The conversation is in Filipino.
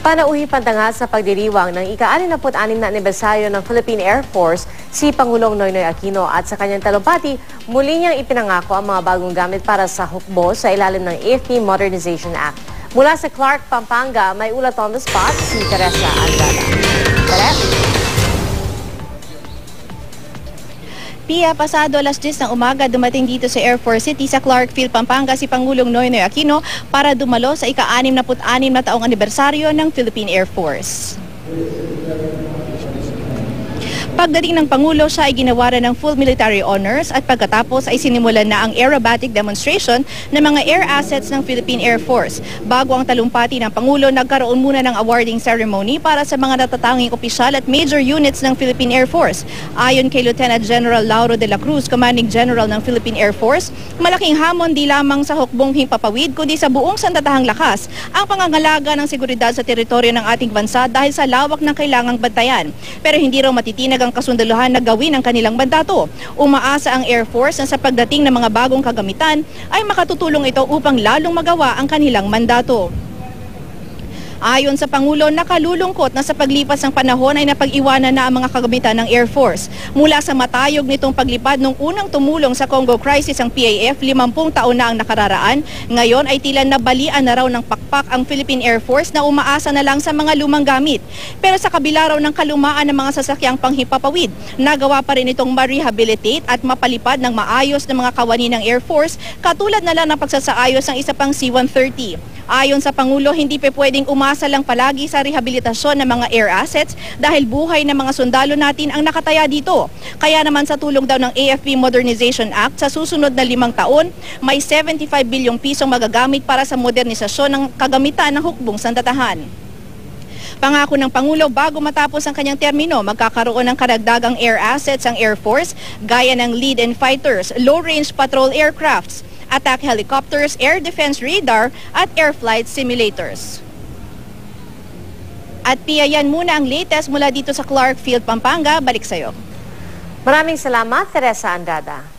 Panauhi pantanga sa pagdiriwang ng ika-66 na anibersaryo ng Philippine Air Force si Pangulong Noynoy Aquino at sa kanyang talumpati, muli niyang ipinangako ang mga bagong gamit para sa hukbo sa ilalim ng AFP Modernization Act. Mula sa Clark, Pampanga, may ulat on the spot si Teresa Andrada. Pia, pasado alas 10 ng umaga, dumating dito sa Air Force City sa Clarkfield, Pampanga si Pangulong Noynoy Aquino para dumalo sa ika-66 na taong anibersaryo ng Philippine Air Force. Pagdating ng Pangulo, siya ay ginawaran ng full military honors at pagkatapos ay sinimulan na ang aerobatic demonstration ng mga air assets ng Philippine Air Force. Bago ang talumpati ng Pangulo, nagkaroon muna ng awarding ceremony para sa mga natatanging opisyal at major units ng Philippine Air Force. Ayon kay Lieutenant General Lauro de la Cruz, Commanding General ng Philippine Air Force, malaking hamon di lamang sa hukbong himpapawid kundi sa buong sandatahang lakas ang pangangalaga ng seguridad sa teritoryo ng ating bansa dahil sa lawak ng kailangang bantayan. Pero hindi raw matitinag ang kasundaluhan na gawin ang kanilang mandato. Umaasa ang Air Force na sa pagdating ng mga bagong kagamitan ay makatutulong ito upang lalong magawa ang kanilang mandato. Ayon sa Pangulo, nakalulungkot na sa paglipas ng panahon ay napag-iwanan na ang mga kagamitan ng Air Force. Mula sa matayog nitong paglipad nung unang tumulong sa Congo Crisis ang PAF, 50 taon na ang nakararaan, ngayon ay tila nabalian na raw ng pakpak ang Philippine Air Force na umaasa na lang sa mga lumang gamit. Pero sa kabila raw ng kalumaan ng mga sasakyang panghipapawid, nagawa pa rin itong ma-rehabilitate at mapalipad ng maayos ng mga kawani ng Air Force, katulad na lang ng pagsasaayos ng isa pang C-130. Ayon sa Pangulo, hindi pa pwedeng umasa lang palagi sa rehabilitasyon ng mga air assets dahil buhay ng mga sundalo natin ang nakataya dito. Kaya naman sa tulong daw ng AFP Modernization Act, sa susunod na 5 taon, may 75 bilyong pisong magagamit para sa modernisasyon ng kagamitan ng hukbong sandatahan. Pangako ng Pangulo, bago matapos ang kanyang termino, magkakaroon ng karagdagang air assets ang Air Force gaya ng lead-in fighters, low-range patrol aircrafts, attack helicopters, air defense radar at air flight simulators. At Pia, yan muna ang latest mula dito sa Clarkfield, Pampanga. Balik sa'yo. Maraming salamat, Teresa Andrada.